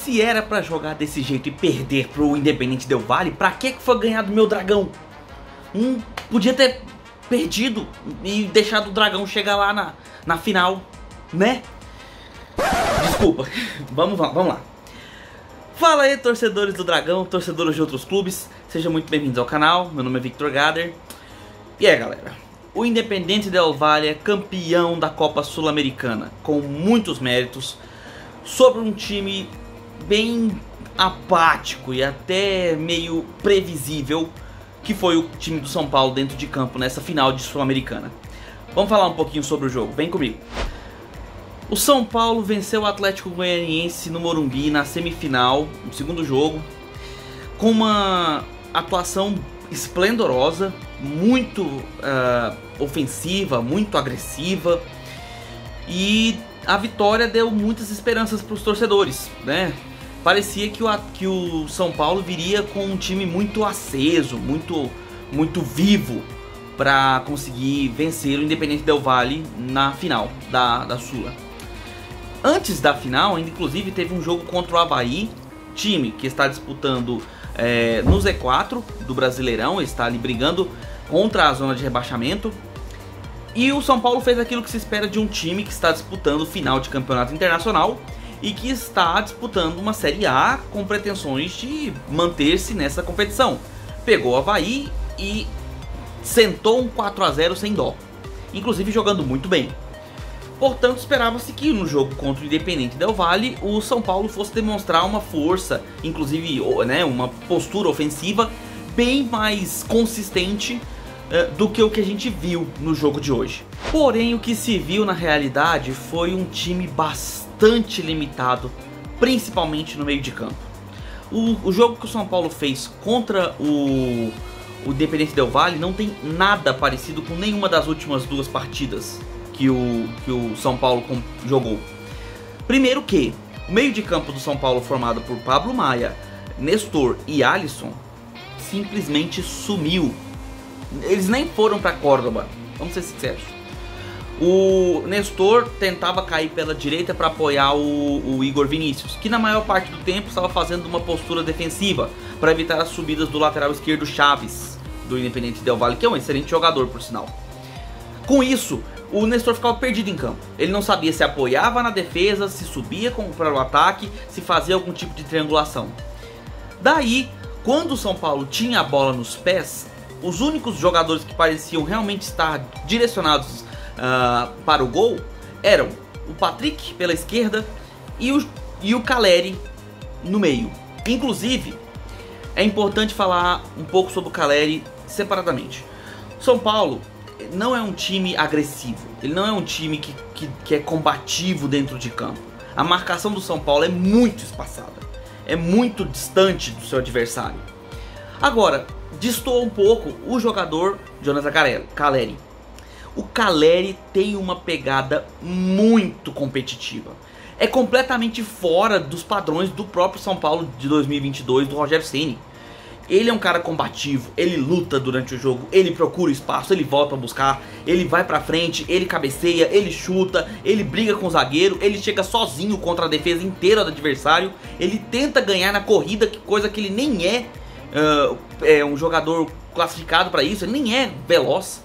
Se era pra jogar desse jeito e perder pro Independente Del Valle, pra que foi ganhar do meu Dragão? Podia ter perdido e deixado o Dragão chegar lá na final, né? Desculpa, vamos lá. Fala aí, torcedores do Dragão, torcedores de outros clubes, sejam muito bem-vindos ao canal. Meu nome é Victor Gader. E aí, galera, o Independente Del Valle é campeão da Copa Sul-Americana, com muitos méritos, sobre um time bem apático e até meio previsível, que foi o time do São Paulo dentro de campo nessa final de Sul-Americana. Vamos falar um pouquinho sobre o jogo, vem comigo. O São Paulo venceu o Atlético Goianiense no Morumbi na semifinal, no segundo jogo, com uma atuação esplendorosa, muito ofensiva, muito agressiva, e a vitória deu muitas esperanças para os torcedores, né? Parecia que o São Paulo viria com um time muito aceso, muito vivo, para conseguir vencer o Independente Del Valle na final da Sula. Antes da final, ainda inclusive teve um jogo contra o Avaí, time que está disputando no Z4 do Brasileirão, está ali brigando contra a zona de rebaixamento. E o São Paulo fez aquilo que se espera de um time que está disputando final de campeonato internacional e que está disputando uma Série A com pretensões de manter-se nessa competição. Pegou o Avaí e sentou um 4 a 0 sem dó, inclusive jogando muito bem. Portanto, esperava-se que no jogo contra o Independente Del Valle o São Paulo fosse demonstrar uma força, inclusive, né, uma postura ofensiva bem mais consistente do que o que a gente viu no jogo de hoje. Porém, o que se viu na realidade foi um time bastante limitado, principalmente no meio de campo. O jogo que o São Paulo fez contra o Independente Del Valle não tem nada parecido com nenhuma das últimas duas partidas que o São Paulo jogou. Primeiro que o meio de campo do São Paulo, formado por Pablo Maia, Nestor e Alisson, simplesmente sumiu. Eles nem foram para Córdoba, vamos ser sinceros. O Nestor tentava cair pela direita para apoiar o Igor Vinícius, que na maior parte do tempo estava fazendo uma postura defensiva para evitar as subidas do lateral esquerdo Chaves, do Independente Del Valle, que é um excelente jogador, por sinal. Com isso, o Nestor ficava perdido em campo. Ele não sabia se apoiava na defesa, se subia para o ataque, se fazia algum tipo de triangulação. Daí, quando o São Paulo tinha a bola nos pés, os únicos jogadores que pareciam realmente estar direcionados para o gol eram o Patrick pela esquerda e o Caleri no meio. Inclusive, é importante falar um pouco sobre o Caleri separadamente. O São Paulo não é um time agressivo, ele não é um time que é combativo dentro de campo. A marcação do São Paulo é muito espaçada, é muito distante do seu adversário. Agora, destoa um pouco o jogador Jonathan Caleri. O Caleri tem uma pegada muito competitiva. É completamente fora dos padrões do próprio São Paulo de 2022 do Rogério Ceni. Ele é um cara combativo, ele luta durante o jogo, ele procura espaço, ele volta a buscar, ele vai pra frente, ele cabeceia, ele chuta, ele briga com o zagueiro, ele chega sozinho contra a defesa inteira do adversário, ele tenta ganhar na corrida, coisa que ele nem é um jogador classificado para isso, ele nem é veloz.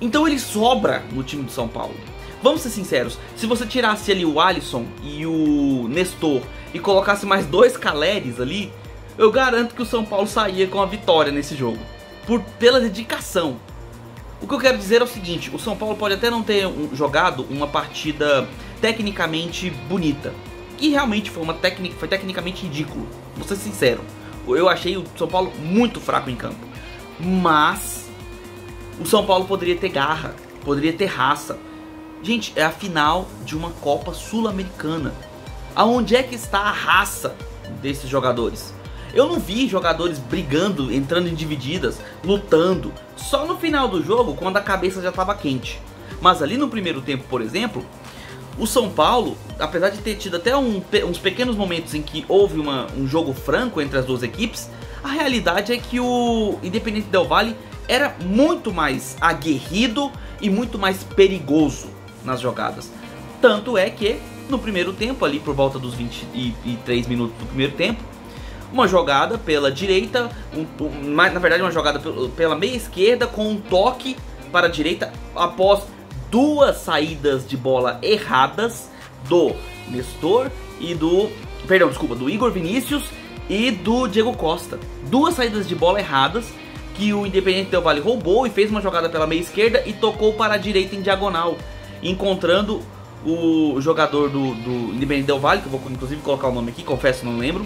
Então ele sobra no time do São Paulo. Vamos ser sinceros, se você tirasse ali o Alisson e o Nestor e colocasse mais dois Caleres ali, eu garanto que o São Paulo saía com a vitória nesse jogo, pela dedicação. O que eu quero dizer é o seguinte: o São Paulo pode até não ter jogado uma partida tecnicamente bonita, que realmente foi tecnicamente ridículo, vou ser sincero. Eu achei o São Paulo muito fraco em campo, mas o São Paulo poderia ter garra, poderia ter raça. Gente, é a final de uma Copa Sul-Americana. Aonde é que está a raça desses jogadores? Eu não vi jogadores brigando, entrando em divididas, lutando. Só no final do jogo, quando a cabeça já estava quente. Mas ali no primeiro tempo, por exemplo, o São Paulo, apesar de ter tido até uns pequenos momentos em que houve um jogo franco entre as duas equipes, a realidade é que o Independente Del Valle era muito mais aguerrido e muito mais perigoso nas jogadas. Tanto é que no primeiro tempo, ali por volta dos 23 minutos do primeiro tempo, uma jogada pela direita, na verdade uma jogada pela meia esquerda com um toque para a direita após duas saídas de bola erradas do Nestor e do Igor Vinícius e do Diego Costa. Duas saídas de bola erradas que o Independente Del Valle roubou e fez uma jogada pela meia esquerda e tocou para a direita em diagonal, encontrando o jogador do Independente Del Valle, que eu vou inclusive colocar o nome aqui, confesso não lembro,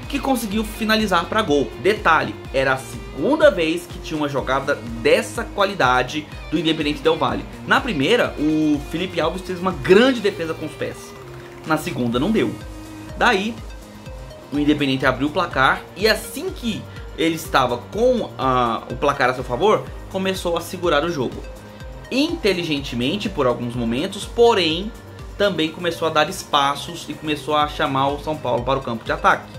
que conseguiu finalizar para gol. Detalhe, era a segunda vez que tinha uma jogada dessa qualidade do Independente Del Valle. Na primeira, o Felipe Alves fez uma grande defesa com os pés. Na segunda não deu. Daí, o Independente abriu o placar e assim que ele estava com o placar a seu favor, começou a segurar o jogo. Inteligentemente por alguns momentos, porém, também começou a dar espaços e começou a chamar o São Paulo para o campo de ataque.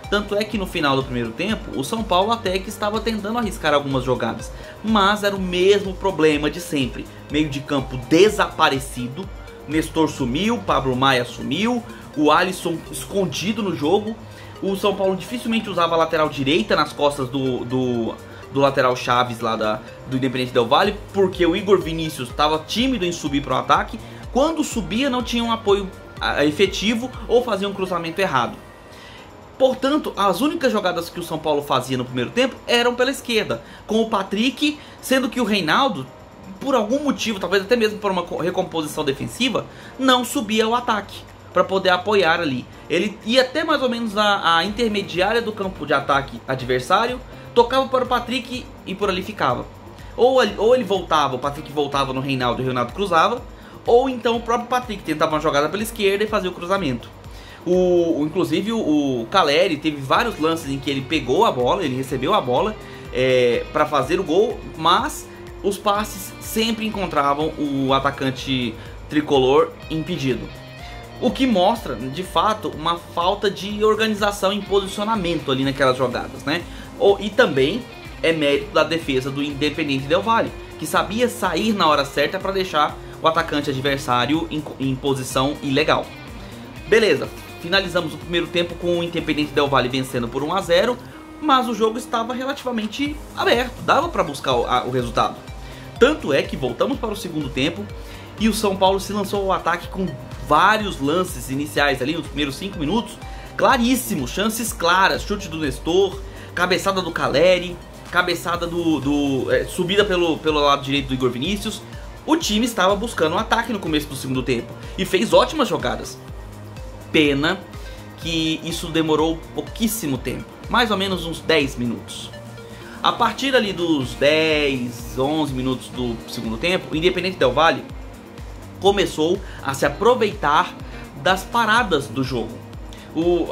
Tanto é que no final do primeiro tempo, o São Paulo até que estava tentando arriscar algumas jogadas, mas era o mesmo problema de sempre. Meio de campo desaparecido, Nestor sumiu, Pablo Maia sumiu, o Alisson escondido no jogo. O São Paulo dificilmente usava a lateral direita nas costas do lateral Chaves lá do Independente Del Valle, porque o Igor Vinícius estava tímido em subir para o ataque. Quando subia não tinha um apoio efetivo ou fazia um cruzamento errado. Portanto, as únicas jogadas que o São Paulo fazia no primeiro tempo eram pela esquerda, com o Patrick, sendo que o Reinaldo, por algum motivo, talvez até mesmo por uma recomposição defensiva, não subia ao ataque para poder apoiar ali. Ele ia até mais ou menos a intermediária do campo de ataque adversário, tocava para o Patrick e por ali ficava. Ou ele voltava, o Patrick voltava no Reinaldo e o Reinaldo cruzava, ou então o próprio Patrick tentava uma jogada pela esquerda e fazia o cruzamento. Inclusive o Caleri teve vários lances em que ele pegou a bola, ele recebeu a bola para fazer o gol, mas os passes sempre encontravam o atacante tricolor impedido. O que mostra, de fato, uma falta de organização em posicionamento ali naquelas jogadas, né? E também é mérito da defesa do Independente Del Valle, que sabia sair na hora certa para deixar o atacante adversário em posição ilegal. Beleza, finalizamos o primeiro tempo com o Independente Del Valle vencendo por 1 a 0, mas o jogo estava relativamente aberto, dava para buscar o resultado. Tanto é que voltamos para o segundo tempo e o São Paulo se lançou ao ataque com vários lances iniciais ali nos primeiros 5 minutos, claríssimos, chances claras, chute do Nestor, cabeçada do Caleri, cabeçada subida pelo lado direito do Igor Vinícius. O time estava buscando um ataque no começo do segundo tempo e fez ótimas jogadas. Pena que isso demorou pouquíssimo tempo, mais ou menos uns 10 minutos. A partir ali dos 10, 11 minutos do segundo tempo, o Independente Del Valle começou a se aproveitar das paradas do jogo.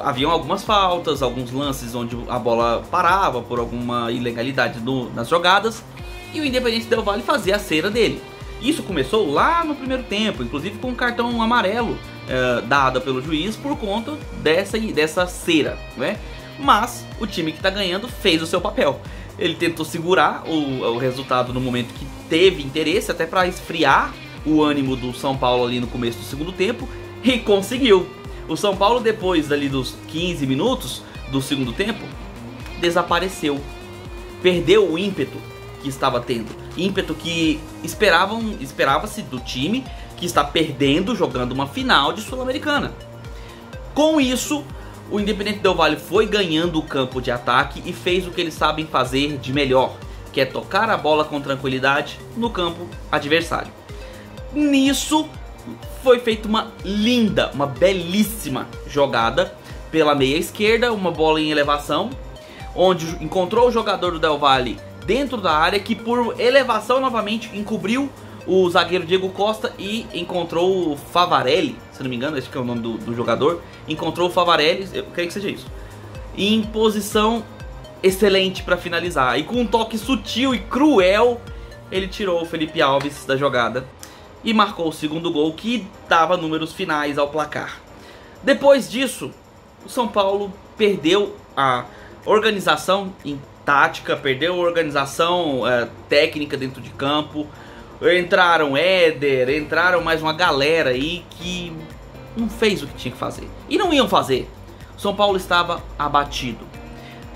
Haviam algumas faltas, alguns lances onde a bola parava por alguma ilegalidade nas jogadas, e o Independente Del Valle fazia a cera dele. Isso começou lá no primeiro tempo, inclusive com um cartão amarelo dado pelo juiz por conta dessa cera, né? Mas o time que está ganhando fez o seu papel. Ele tentou segurar o resultado no momento que teve interesse, até para esfriar o ânimo do São Paulo ali no começo do segundo tempo, e conseguiu. O São Paulo, depois ali dos 15 minutos do segundo tempo, desapareceu. Perdeu o ímpeto que estava tendo. Ímpeto que esperava-se do time que está perdendo, jogando uma final de Sul-Americana. Com isso, o Independente Del Valle foi ganhando o campo de ataque e fez o que eles sabem fazer de melhor, que é tocar a bola com tranquilidade no campo adversário. Nisso foi feita uma linda, uma belíssima jogada pela meia esquerda, uma bola em elevação, onde encontrou o jogador do Del Valle dentro da área, que por elevação novamente encobriu o zagueiro Diego Costa e encontrou o Favarelli, se não me engano, esse que é o nome do jogador, encontrou o Favarelli, eu creio que seja isso, em posição excelente para finalizar, e com um toque sutil e cruel, ele tirou o Felipe Alves da jogada e marcou o segundo gol, que dava números finais ao placar. Depois disso, o São Paulo perdeu a organização em tática, perdeu a organização técnica dentro de campo. Entraram Éder, entraram mais uma galera aí que não fez o que tinha que fazer. E não iam fazer. São Paulo estava abatido.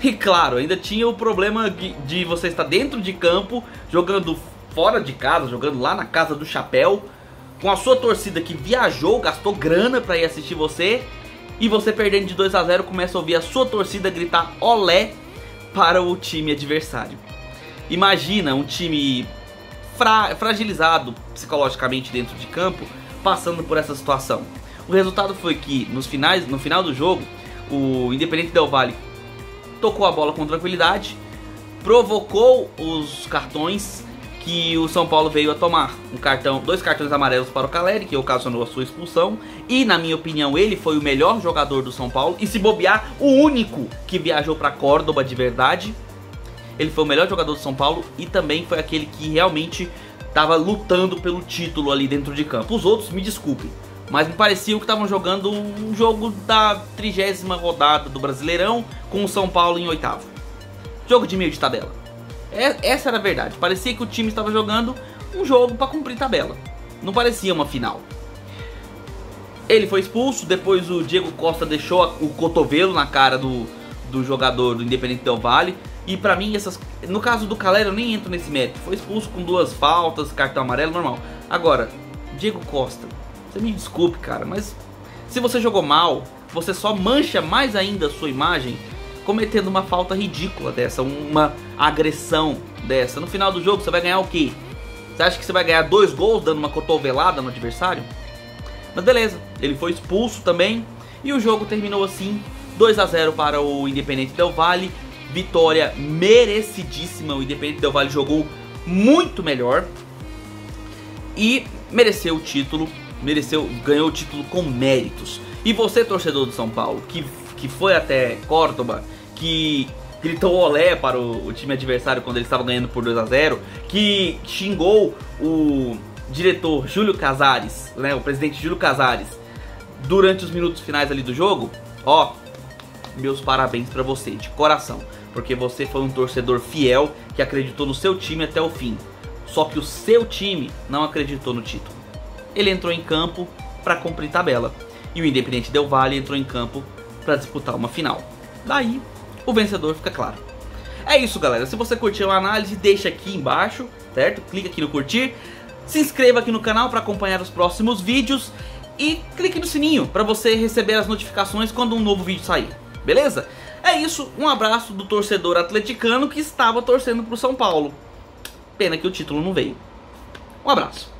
E claro, ainda tinha o problema de você estar dentro de campo, jogando fora de casa, jogando lá na casa do chapéu, com a sua torcida que viajou, gastou grana pra ir assistir você, e você perdendo de 2 a 0 começa a ouvir a sua torcida gritar olé para o time adversário. Imagina um time fragilizado psicologicamente dentro de campo, passando por essa situação. O resultado foi que no final do jogo, o Independente Del Valle tocou a bola com tranquilidade, provocou os cartões que o São Paulo veio a tomar. 2 cartões amarelos para o Caleri, que ocasionou a sua expulsão, e na minha opinião ele foi o melhor jogador do São Paulo, e se bobear, o único que viajou para Córdoba de verdade. Ele foi o melhor jogador do São Paulo e também foi aquele que realmente estava lutando pelo título ali dentro de campo. Os outros, me desculpem, mas me pareciam que estavam jogando um jogo da 30ª rodada do Brasileirão com o São Paulo em 8º. Jogo de meio de tabela. Essa era a verdade. Parecia que o time estava jogando um jogo para cumprir tabela. Não parecia uma final. Ele foi expulso, depois o Diego Costa deixou o cotovelo na cara do jogador do Independente Del Valle. E pra mim, no caso do Caleri, eu nem entro nesse mérito. Foi expulso com 2 faltas, cartão amarelo, normal. Agora, Diego Costa, você me desculpe, cara, mas se você jogou mal, você só mancha mais ainda a sua imagem cometendo uma falta ridícula dessa, uma agressão dessa. No final do jogo, você vai ganhar o quê? Você acha que você vai ganhar 2 gols dando uma cotovelada no adversário? Mas beleza, ele foi expulso também. E o jogo terminou assim, 2 a 0 para o Independente Del Valle. Vitória merecidíssima. O Independente Del Valle jogou muito melhor e mereceu o título, ganhou o título com méritos. E você, torcedor do São Paulo, que foi até Córdoba, que gritou olé para o time adversário quando ele estava ganhando por 2 a 0, que xingou o diretor Júlio Casares, né, o presidente Júlio Casares, durante os minutos finais ali do jogo, ó, meus parabéns para você, de coração, porque você foi um torcedor fiel que acreditou no seu time até o fim. Só que o seu time não acreditou no título. Ele entrou em campo para cumprir tabela e o Independente Del Valle entrou em campo para disputar uma final. Daí o vencedor fica claro. É isso, galera. Se você curtiu a análise, deixa aqui embaixo, certo? Clica aqui no curtir, se inscreva aqui no canal para acompanhar os próximos vídeos e clique no sininho para você receber as notificações quando um novo vídeo sair. Beleza? É isso, um abraço do torcedor atleticano que estava torcendo pro São Paulo. Pena que o título não veio. Um abraço.